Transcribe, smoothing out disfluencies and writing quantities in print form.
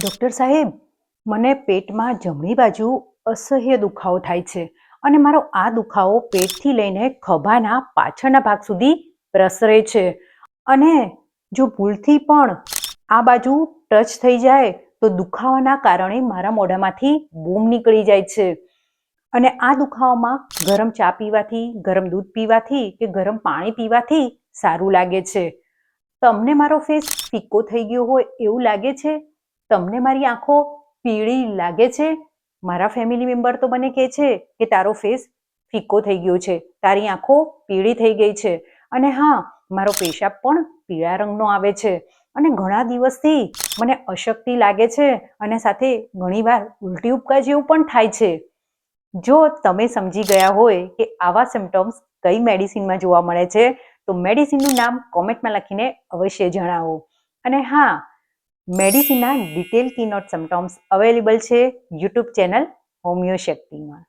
Doctor સાહેબ, મને પેટમાં જમણી બાજુ અસહ્ય દુખાવો થાય છે અને મારો આ દુખાવો પેટથી લઈને ખભાના પાછળના ભાગ સુધી પ્રસરે છે. અને જો ભૂલથી પણ આ બાજુ ટચ થઈ જાય તો દુખાવાના કારણે મારા મોઢામાંથી બૂમ નીકળી જાય છે. અને આ દુખાવામાં ગરમ ચા પીવાથી, ગરમ દૂધ પીવાથી કે ગરમ પાણી પીવાથી સારું લાગે છે. તમને મારો ફેસ ફિક્કો થઈ ગયો હોય એવું લાગે છે? તમને મારી આંખો પીળી લાગે છે? મારા ફેમિલી મેમ્બર તો મને કહે છે કે તારો ફેસ ફિક્કો થઈ ગયો છે, તારી આંખો પીળી થઈ ગઈ છે. અને હા, મારો પેશાબ પણ પીળા રંગનો આવે છે. અને ઘણા દિવસથી મને અશક્તિ લાગે છે અને સાથે ઘણીવાર ઉલટી ઉપકા જેવું પણ થાય છે. જો તમે સમજી ગયા હોય કે આવા સિમ્ટમ્સ કઈ મેડિસિનમાં જોવા મળે છે તો મેડિસિનનું નામ કોમેન્ટમાં લખીને અવશ્ય જણાવો. અને હા, મેડિસિનના ડિટેલ કીનોટ સિમ્ટમ્સ અવેલેબલ છે યુટ્યુબ ચેનલ હોમિયો શક્તિમાં.